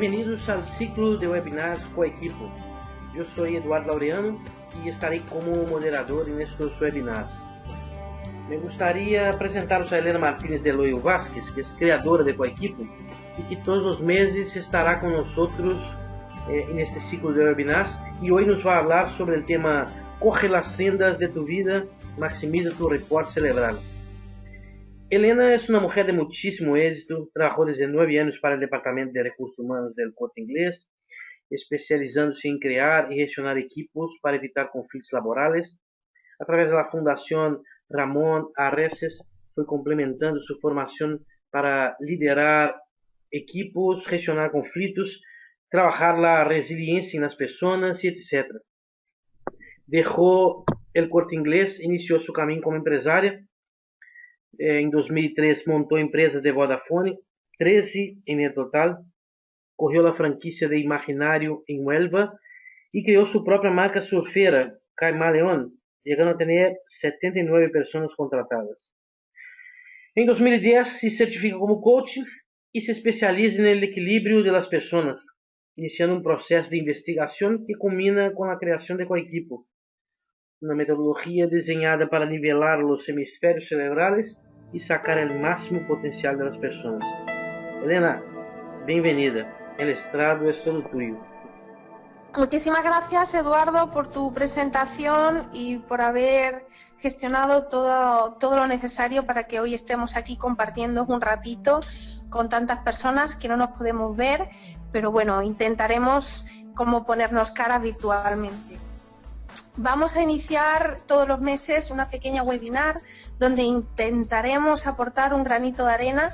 Bienvenidos al ciclo de webinars Coequipo. Yo soy Eduardo Laureano y estaré como moderador en estos webinars. Me gustaría presentaros a Helena Martínez de Loyo Vázquez, que es creadora de Coequipo y que todos los meses estará con nosotros en este ciclo de webinars, y hoy nos va a hablar sobre el tema Coge las riendas de tu vida, maximiza tu report cerebral. Helena es una mujer de muchísimo éxito, trabajó desde 9 años para el Departamento de Recursos Humanos del Corte Inglés, especializándose en crear y gestionar equipos para evitar conflictos laborales. A través de la Fundación Ramón Arreces fue complementando su formación para liderar equipos, gestionar conflictos, trabajar la resiliencia en las personas y etc. Dejó el Corte Inglés, inició su camino como empresaria. En 2003 montó empresas de Vodafone, 13 en el total, corrió la franquicia de Imaginario en Huelva y creó su propia marca surfera, Caimaleón, llegando a tener 79 personas contratadas. En 2010 se certifica como coach y se especializa en el equilibrio de las personas, iniciando un proceso de investigación que culmina con la creación de Coequipo, una metodología diseñada para nivelar los hemisferios cerebrales y sacar el máximo potencial de las personas. Helena, bienvenida. El estrado es todo tuyo. Muchísimas gracias, Eduardo, por tu presentación y por haber gestionado todo lo necesario para que hoy estemos aquí compartiendo un ratito con tantas personas que no nos podemos ver, pero bueno, intentaremos como ponernos cara virtualmente. Vamos a iniciar todos los meses una pequeña webinar donde intentaremos aportar un granito de arena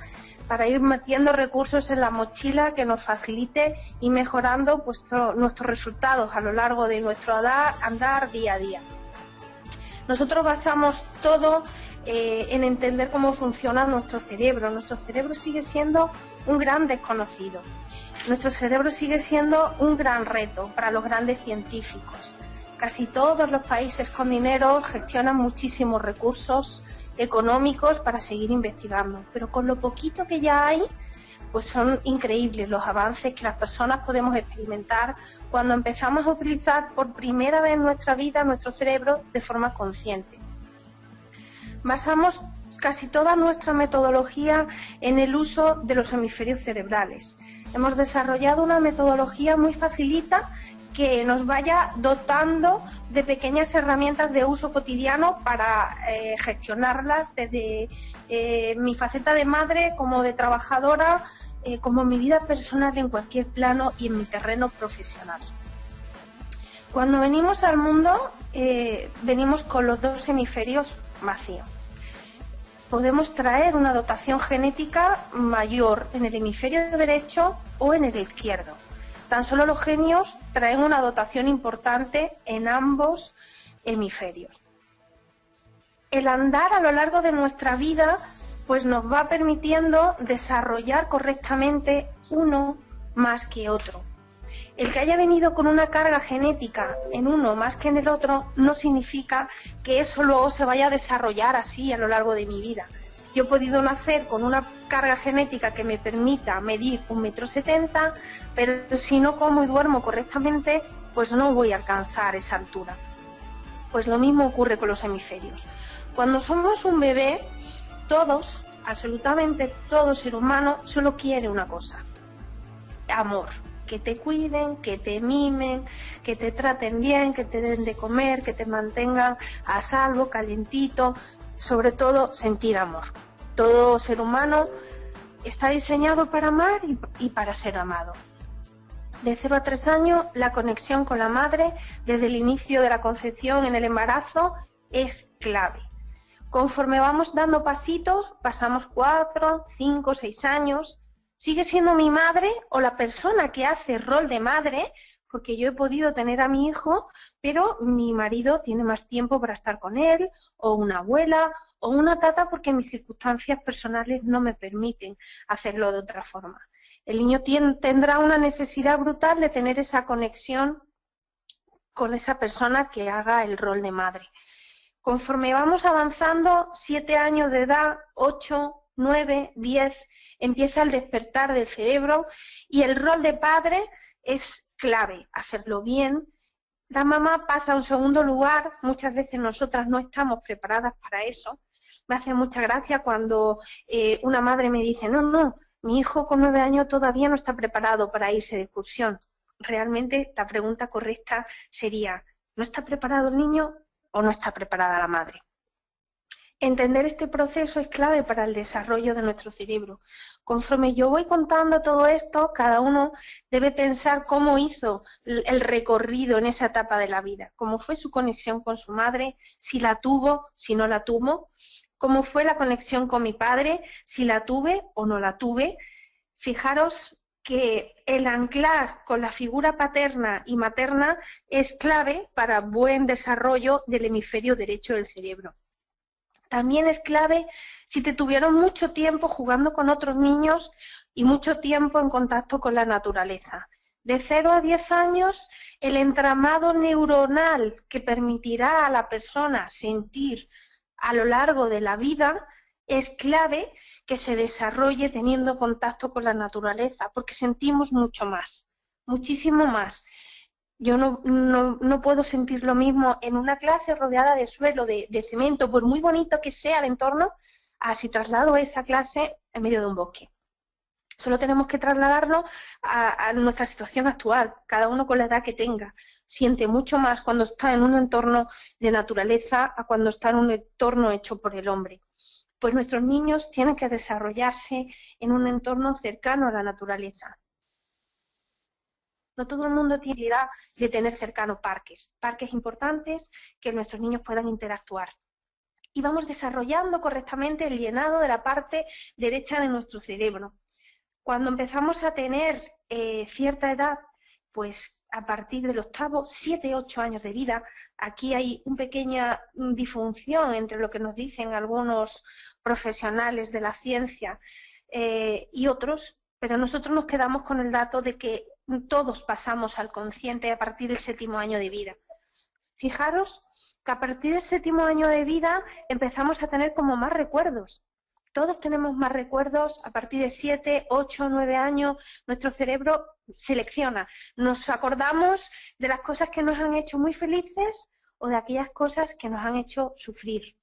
para ir metiendo recursos en la mochila que nos facilite y mejorando nuestros resultados a lo largo de nuestro andar día a día. Nosotros basamos todo en entender cómo funciona nuestro cerebro. Nuestro cerebro sigue siendo un gran desconocido. Nuestro cerebro sigue siendo un gran reto para los grandes científicos. Casi todos los países con dinero gestionan muchísimos recursos económicos para seguir investigando, pero con lo poquito que ya hay, pues son increíbles los avances que las personas podemos experimentar cuando empezamos a utilizar por primera vez en nuestra vida nuestro cerebro de forma consciente. Basamos casi toda nuestra metodología en el uso de los hemisferios cerebrales. Hemos desarrollado una metodología muy facilita que nos vaya dotando de pequeñas herramientas de uso cotidiano para gestionarlas desde mi faceta de madre, como de trabajadora, como mi vida personal en cualquier plano y en mi terreno profesional. Cuando venimos al mundo, venimos con los dos hemisferios vacíos. Podemos traer una dotación genética mayor en el hemisferio derecho o en el izquierdo. Tan solo los genios traen una dotación importante en ambos hemisferios. El andar a lo largo de nuestra vida pues nos va permitiendo desarrollar correctamente uno más que otro. El que haya venido con una carga genética en uno más que en el otro no significa que eso luego se vaya a desarrollar así a lo largo de mi vida. Yo he podido nacer con una carga genética que me permita medir 1,70 m, pero si no como y duermo correctamente, pues no voy a alcanzar esa altura. Pues lo mismo ocurre con los hemisferios. Cuando somos un bebé, todos, absolutamente todo ser humano, solo quiere una cosa: amor. Que te cuiden, que te mimen, que te traten bien, que te den de comer, que te mantengan a salvo, calientito, sobre todo sentir amor. Todo ser humano está diseñado para amar y para ser amado. De 0 a 3 años, la conexión con la madre, desde el inicio de la concepción en el embarazo, es clave. Conforme vamos dando pasitos, pasamos 4, 5, 6 años, sigue siendo mi madre o la persona que hace rol de madre, porque yo he podido tener a mi hijo, pero mi marido tiene más tiempo para estar con él, o una abuela, o una tata, porque mis circunstancias personales no me permiten hacerlo de otra forma. El niño tendrá una necesidad brutal de tener esa conexión con esa persona que haga el rol de madre. Conforme vamos avanzando, 7 años de edad, 8, 9, 10, empieza el despertar del cerebro y el rol de padre es clave, hacerlo bien. La mamá pasa a un segundo lugar, muchas veces nosotras no estamos preparadas para eso. Me hace mucha gracia cuando una madre me dice, no, mi hijo con 9 años todavía no está preparado para irse de excursión. Realmente la pregunta correcta sería, ¿no está preparado el niño o no está preparada la madre? Entender este proceso es clave para el desarrollo de nuestro cerebro. Conforme yo voy contando todo esto, cada uno debe pensar cómo hizo el recorrido en esa etapa de la vida, cómo fue su conexión con su madre, si la tuvo, si no la tuvo, cómo fue la conexión con mi padre, si la tuve o no la tuve. Fijaros que el anclar con la figura paterna y materna es clave para buen desarrollo del hemisferio derecho del cerebro. También es clave si te tuvieron mucho tiempo jugando con otros niños y mucho tiempo en contacto con la naturaleza. De 0 a 10 años, el entramado neuronal que permitirá a la persona sentir a lo largo de la vida es clave que se desarrolle teniendo contacto con la naturaleza, porque sentimos mucho más, muchísimo más. Yo no puedo sentir lo mismo en una clase rodeada de suelo, de cemento, por muy bonito que sea el entorno, a si traslado esa clase en medio de un bosque. Solo tenemos que trasladarlo a nuestra situación actual, cada uno con la edad que tenga. Siente mucho más cuando está en un entorno de naturaleza a cuando está en un entorno hecho por el hombre. Pues nuestros niños tienen que desarrollarse en un entorno cercano a la naturaleza. No todo el mundo tiene la idea de tener cercanos parques importantes que nuestros niños puedan interactuar. Y vamos desarrollando correctamente el llenado de la parte derecha de nuestro cerebro. Cuando empezamos a tener cierta edad, pues a partir del octavo, 7, 8 años de vida, aquí hay una pequeña disfunción entre lo que nos dicen algunos profesionales de la ciencia y otros, pero nosotros nos quedamos con el dato de que todos pasamos al consciente a partir del 7º año de vida. Fijaros que a partir del 7º año de vida empezamos a tener como más recuerdos. Todos tenemos más recuerdos a partir de 7, 8, 9 años. Nuestro cerebro selecciona. Nos acordamos de las cosas que nos han hecho muy felices o de aquellas cosas que nos han hecho sufrir.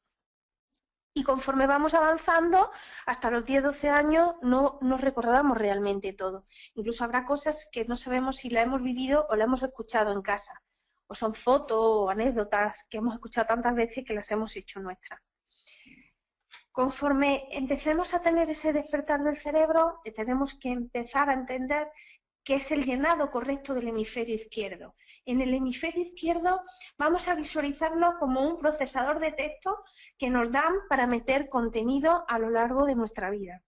Y conforme vamos avanzando, hasta los 10, 12 años no nos recordamos realmente todo. Incluso habrá cosas que no sabemos si la hemos vivido o la hemos escuchado en casa. O son fotos o anécdotas que hemos escuchado tantas veces que las hemos hecho nuestras. Conforme empecemos a tener ese despertar del cerebro, tenemos que empezar a entender qué es el llenado correcto del hemisferio izquierdo. En el hemisferio izquierdo vamos a visualizarlo como un procesador de texto que nos dan para meter contenido a lo largo de nuestra vida.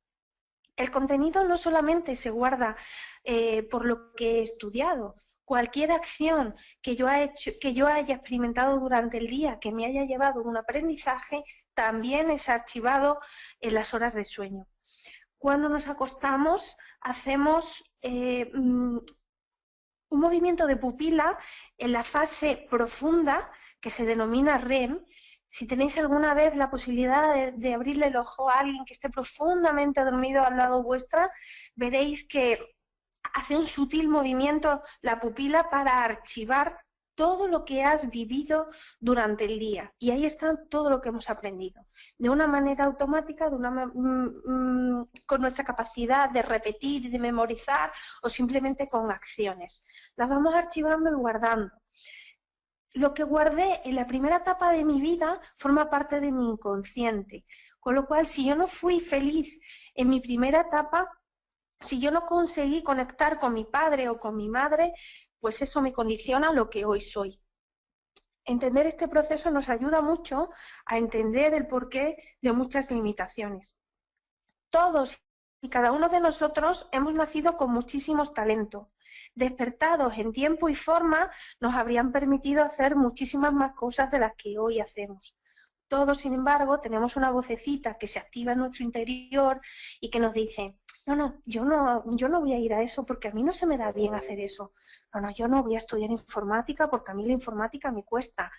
El contenido no solamente se guarda por lo que he estudiado. Cualquier acción que yo haya experimentado durante el día, que me haya llevado a un aprendizaje, también es archivado en las horas de sueño. Cuando nos acostamos, hacemos un movimiento de pupila en la fase profunda, que se denomina REM. Si tenéis alguna vez la posibilidad de abrirle el ojo a alguien que esté profundamente dormido al lado vuestra, veréis que hace un sutil movimiento la pupila para archivar todo lo que has vivido durante el día. Y ahí está todo lo que hemos aprendido. De una manera automática, con nuestra capacidad de repetir y de memorizar o simplemente con acciones. Las vamos archivando y guardando. Lo que guardé en la primera etapa de mi vida forma parte de mi inconsciente. Con lo cual, si yo no fui feliz en mi primera etapa, si yo no conseguí conectar con mi padre o con mi madre, pues eso me condiciona lo que hoy soy. Entender este proceso nos ayuda mucho a entender el porqué de muchas limitaciones. Todos y cada uno de nosotros hemos nacido con muchísimos talentos. Despertados en tiempo y forma, nos habrían permitido hacer muchísimas más cosas de las que hoy hacemos. Todos, sin embargo, tenemos una vocecita que se activa en nuestro interior y que nos dice: yo no voy a ir a eso porque a mí no se me da bien hacer eso. No, yo no voy a estudiar informática porque a mí la informática me cuesta.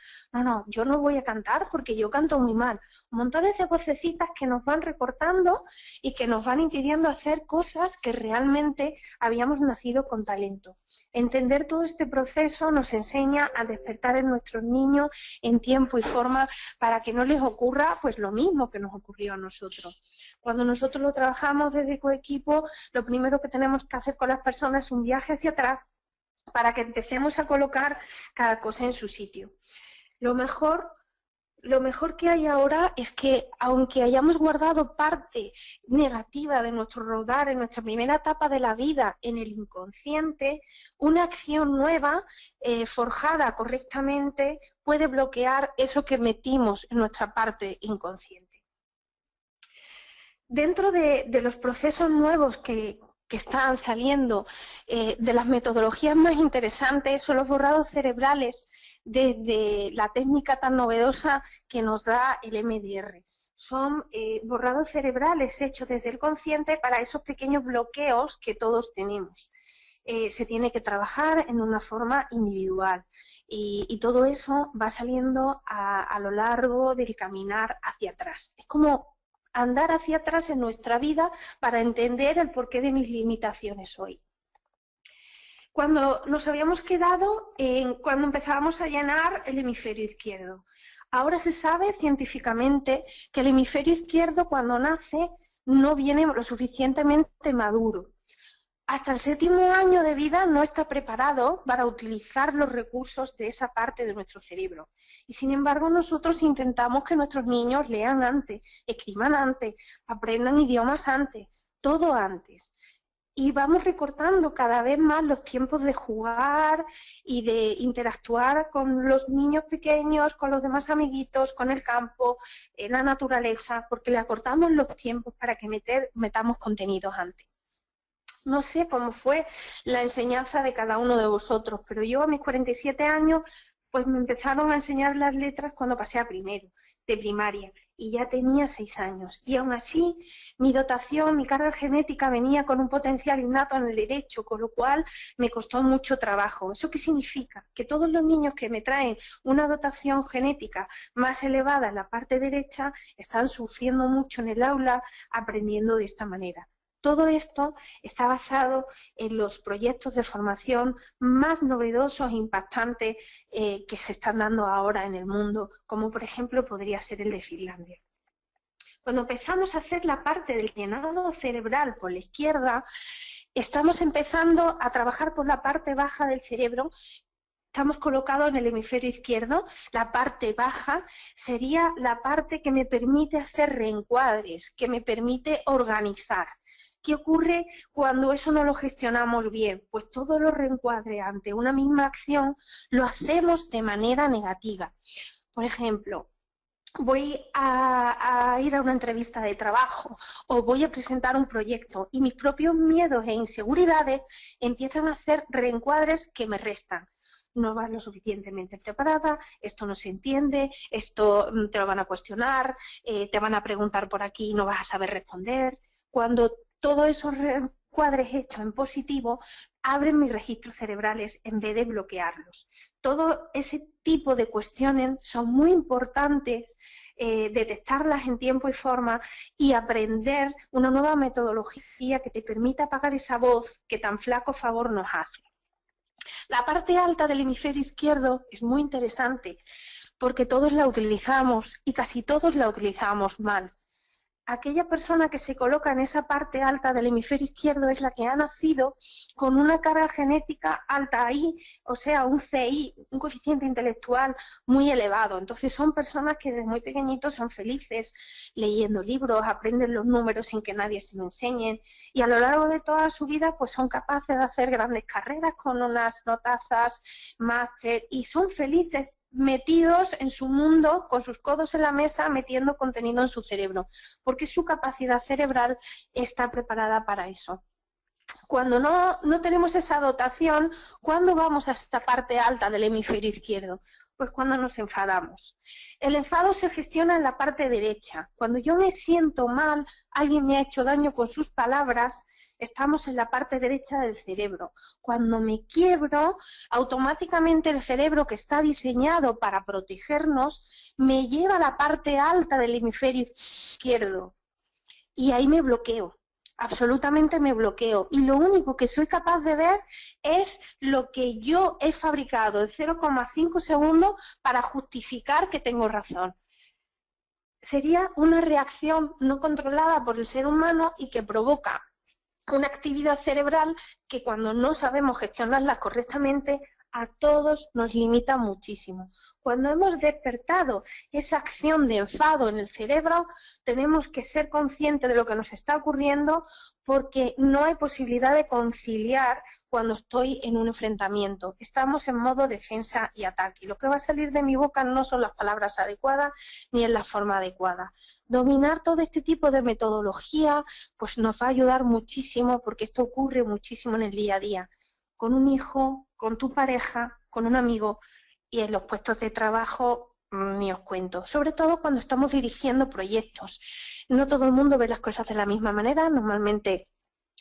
Yo no voy a cantar porque yo canto muy mal. Montones de vocecitas que nos van recortando y que nos van impidiendo hacer cosas que realmente habíamos nacido con talento. Entender todo este proceso nos enseña a despertar en nuestros niños en tiempo y forma para que no les ocurra pues lo mismo que nos ocurrió a nosotros. Cuando nosotros lo trabajamos desde coequipo, lo primero que tenemos que hacer con las personas es un viaje hacia atrás para que empecemos a colocar cada cosa en su sitio. Lo mejor que hay ahora es que, aunque hayamos guardado parte negativa de nuestro rodar en nuestra primera etapa de la vida en el inconsciente, una acción nueva, forjada correctamente, puede bloquear eso que metimos en nuestra parte inconsciente. Dentro de los procesos nuevos que están saliendo, de las metodologías más interesantes son los borrados cerebrales desde la técnica tan novedosa que nos da el MDR. Son borrados cerebrales hechos desde el consciente para esos pequeños bloqueos que todos tenemos. Se tiene que trabajar en una forma individual y todo eso va saliendo a lo largo del caminar hacia atrás. Es como andar hacia atrás en nuestra vida para entender el porqué de mis limitaciones hoy. Cuando nos habíamos quedado cuando empezábamos a llenar el hemisferio izquierdo. Ahora se sabe científicamente que el hemisferio izquierdo cuando nace no viene lo suficientemente maduro. Hasta el 7º año de vida no está preparado para utilizar los recursos de esa parte de nuestro cerebro. Y sin embargo nosotros intentamos que nuestros niños lean antes, escriban antes, aprendan idiomas antes, todo antes. Y vamos recortando cada vez más los tiempos de jugar y de interactuar con los niños pequeños, con los demás amiguitos, con el campo, la naturaleza, porque le acortamos los tiempos para que metamos contenidos antes. No sé cómo fue la enseñanza de cada uno de vosotros, pero yo a mis 47 años pues me empezaron a enseñar las letras cuando pasé a primero, de primaria, y ya tenía 6 años. Y aún así, mi dotación, mi carga genética venía con un potencial innato en el derecho, con lo cual me costó mucho trabajo. ¿Eso qué significa? Que todos los niños que me traen una dotación genética más elevada en la parte derecha están sufriendo mucho en el aula aprendiendo de esta manera. Todo esto está basado en los proyectos de formación más novedosos e impactantes que se están dando ahora en el mundo, como por ejemplo podría ser el de Finlandia. Cuando empezamos a hacer la parte del llenado cerebral por la izquierda, estamos empezando a trabajar por la parte baja del cerebro. Estamos colocados en el hemisferio izquierdo. La parte baja sería la parte que me permite hacer reencuadres, que me permite organizar. ¿Qué ocurre cuando eso no lo gestionamos bien? Pues todos los reencuadres ante una misma acción lo hacemos de manera negativa. Por ejemplo, voy a ir a una entrevista de trabajo o voy a presentar un proyecto y mis propios miedos e inseguridades empiezan a hacer reencuadres que me restan. No vas lo suficientemente preparada, esto no se entiende, esto te lo van a cuestionar, te van a preguntar por aquí y no vas a saber responder. Cuando todos esos reencuadres hechos en positivo abren mis registros cerebrales en vez de bloquearlos. Todo ese tipo de cuestiones son muy importantes, detectarlas en tiempo y forma y aprender una nueva metodología que te permita apagar esa voz que tan flaco favor nos hace. La parte alta del hemisferio izquierdo es muy interesante porque todos la utilizamos y casi todos la utilizamos mal. Aquella persona que se coloca en esa parte alta del hemisferio izquierdo es la que ha nacido con una carga genética alta ahí, o sea, un CI, un coeficiente intelectual muy elevado. Entonces son personas que desde muy pequeñitos son felices leyendo libros, aprenden los números sin que nadie se lo enseñe y a lo largo de toda su vida pues son capaces de hacer grandes carreras con unas notazas, máster y son felices metidos en su mundo con sus codos en la mesa metiendo contenido en su cerebro porque su capacidad cerebral está preparada para eso. Cuando no tenemos esa dotación, ¿cuándo vamos a esta parte alta del hemisferio izquierdo? Pues cuando nos enfadamos. El enfado se gestiona en la parte derecha. Cuando yo me siento mal, alguien me ha hecho daño con sus palabras, estamos en la parte derecha del cerebro. Cuando me quiebro, automáticamente el cerebro, que está diseñado para protegernos, me lleva a la parte alta del hemisferio izquierdo. Y ahí me bloqueo. Absolutamente me bloqueo, y lo único que soy capaz de ver es lo que yo he fabricado en 0,5 segundos para justificar que tengo razón. Sería una reacción no controlada por el ser humano y que provoca una actividad cerebral que, cuando no sabemos gestionarla correctamente, a todos nos limita muchísimo. Cuando hemos despertado esa acción de enfado en el cerebro, tenemos que ser conscientes de lo que nos está ocurriendo, porque no hay posibilidad de conciliar cuando estoy en un enfrentamiento. Estamos en modo defensa y ataque. Lo que va a salir de mi boca no son las palabras adecuadas ni en la forma adecuada. Dominar todo este tipo de metodología pues nos va a ayudar muchísimo, porque esto ocurre muchísimo en el día a día. Con un hijo, con tu pareja, con un amigo, y en los puestos de trabajo ni os cuento. Sobre todo cuando estamos dirigiendo proyectos. No todo el mundo ve las cosas de la misma manera, normalmente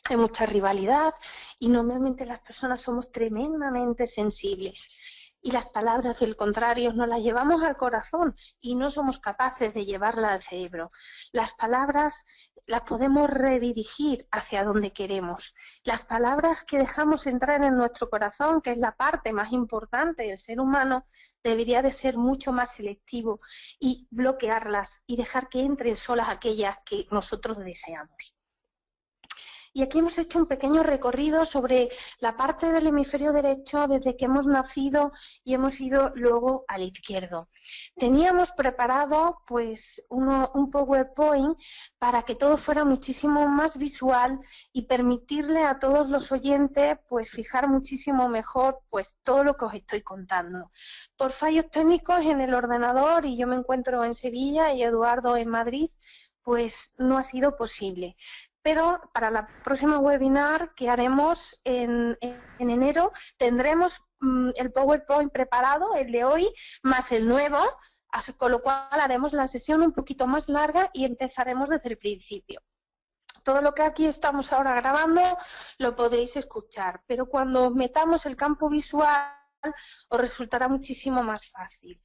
hay mucha rivalidad y normalmente las personas somos tremendamente sensibles. Y las palabras del contrario nos las llevamos al corazón y no somos capaces de llevarlas al cerebro. Las palabras las podemos redirigir hacia donde queremos. Las palabras que dejamos entrar en nuestro corazón, que es la parte más importante del ser humano, debería de ser mucho más selectivo y bloquearlas y dejar que entren solas aquellas que nosotros deseamos. Y aquí hemos hecho un pequeño recorrido sobre la parte del hemisferio derecho desde que hemos nacido y hemos ido luego al izquierdo. Teníamos preparado pues un PowerPoint para que todo fuera muchísimo más visual y permitirle a todos los oyentes pues fijar muchísimo mejor pues todo lo que os estoy contando. Por fallos técnicos en el ordenador, y yo me encuentro en Sevilla y Eduardo en Madrid, pues no ha sido posible. Pero para la próxima webinar que haremos en enero tendremos el PowerPoint preparado, el de hoy, más el nuevo, con lo cual haremos la sesión un poquito más larga y empezaremos desde el principio. Todo lo que aquí estamos ahora grabando lo podréis escuchar, pero cuando metamos el campo visual os resultará muchísimo más fácil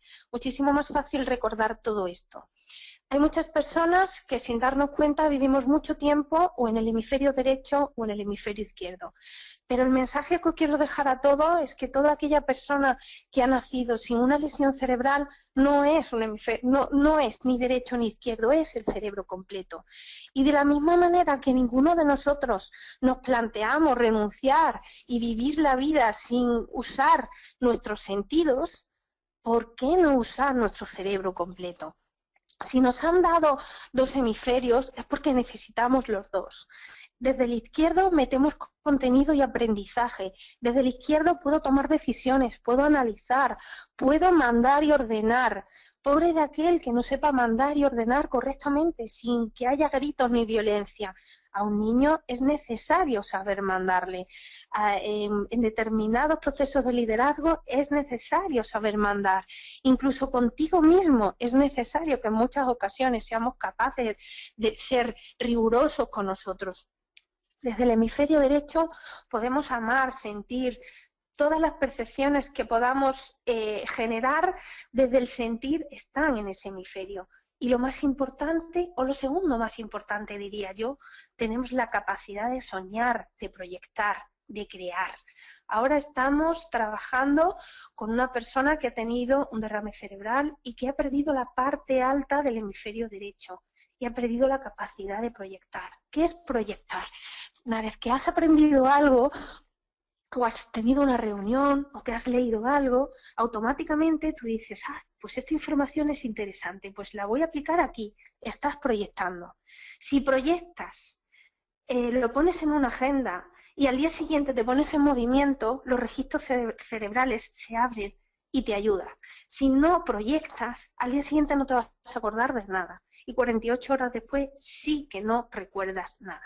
recordar todo esto. Hay muchas personas que, sin darnos cuenta, vivimos mucho tiempo o en el hemisferio derecho o en el hemisferio izquierdo. Pero el mensaje que os quiero dejar a todos es que toda aquella persona que ha nacido sin una lesión cerebral no es ni derecho ni izquierdo, es el cerebro completo. Y de la misma manera que ninguno de nosotros nos planteamos renunciar y vivir la vida sin usar nuestros sentidos, ¿por qué no usar nuestro cerebro completo? Si nos han dado dos hemisferios es porque necesitamos los dos. Desde el izquierdo metemos contenido y aprendizaje. Desde el izquierdo puedo tomar decisiones, puedo analizar, puedo mandar y ordenar. Pobre de aquel que no sepa mandar y ordenar correctamente sin que haya gritos ni violencia. A un niño es necesario saber mandarle. En determinados procesos de liderazgo es necesario saber mandar. Incluso contigo mismo es necesario que en muchas ocasiones seamos capaces de ser rigurosos con nosotros. Desde el hemisferio derecho podemos amar, sentir. Todas las percepciones que podamos generar desde el sentir están en ese hemisferio. Y lo más importante, o lo segundo más importante diría yo, tenemos la capacidad de soñar, de proyectar, de crear. Ahora estamos trabajando con una persona que ha tenido un derrame cerebral y que ha perdido la parte alta del hemisferio derecho y ha perdido la capacidad de proyectar. ¿Qué es proyectar? Una vez que has aprendido algo, o has tenido una reunión, o te has leído algo, automáticamente tú dices, pues esta información es interesante, pues la voy a aplicar aquí. Estás proyectando. Si proyectas, lo pones en una agenda y al día siguiente te pones en movimiento, los registros cerebrales se abren y te ayuda. Si no proyectas, al día siguiente no te vas a acordar de nada. Y 48 horas después sí que no recuerdas nada.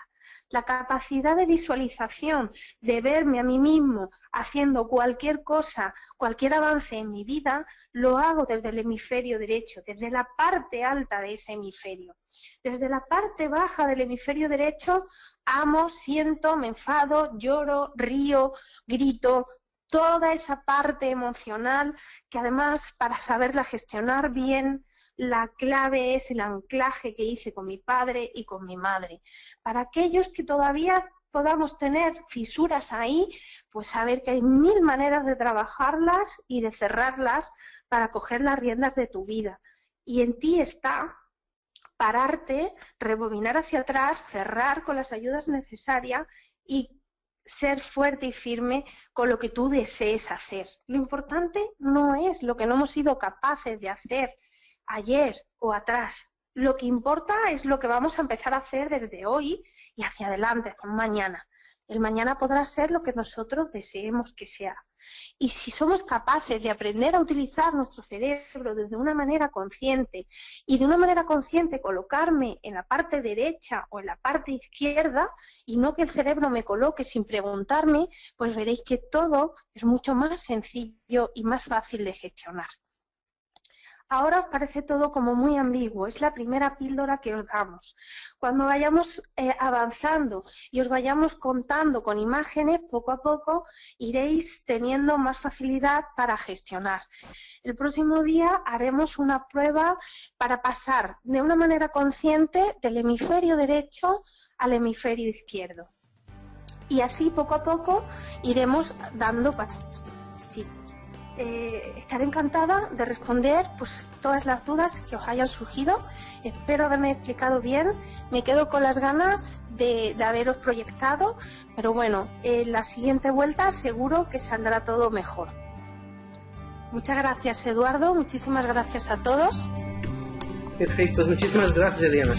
La capacidad de visualización, de verme a mí mismo haciendo cualquier cosa, cualquier avance en mi vida, lo hago desde el hemisferio derecho, desde la parte alta de ese hemisferio. Desde la parte baja del hemisferio derecho, amo, siento, me enfado, lloro, río, grito, toda esa parte emocional que además para saberla gestionar bien, la clave es el anclaje que hice con mi padre y con mi madre. Para aquellos que todavía podamos tener fisuras ahí, pues saber que hay 1000 maneras de trabajarlas y de cerrarlas para coger las riendas de tu vida. Y en ti está pararte, rebobinar hacia atrás, cerrar con las ayudas necesarias y ser fuerte y firme con lo que tú desees hacer. Lo importante no es lo que no hemos sido capaces de hacer ayer o atrás. Lo que importa es lo que vamos a empezar a hacer desde hoy y hacia adelante, hacia mañana. El mañana podrá ser lo que nosotros deseemos que sea. Y si somos capaces de aprender a utilizar nuestro cerebro desde una manera consciente y de una manera consciente colocarme en la parte derecha o en la parte izquierda y no que el cerebro me coloque sin preguntarme, pues veréis que todo es mucho más sencillo y más fácil de gestionar. Ahora os parece todo como muy ambiguo, es la primera píldora que os damos. Cuando vayamos avanzando y os vayamos contando con imágenes, poco a poco iréis teniendo más facilidad para gestionar. El próximo día haremos una prueba para pasar de una manera consciente del hemisferio derecho al hemisferio izquierdo. Y así poco a poco iremos dando pasitos. Estaré encantada de responder pues todas las dudas que os hayan surgido. Espero haberme explicado bien. Me quedo con las ganas de haberos proyectado, pero bueno, en la siguiente vuelta seguro que saldrá todo mejor. Muchas gracias, Eduardo. Muchísimas gracias a todos. Perfecto, muchísimas gracias, Eliana.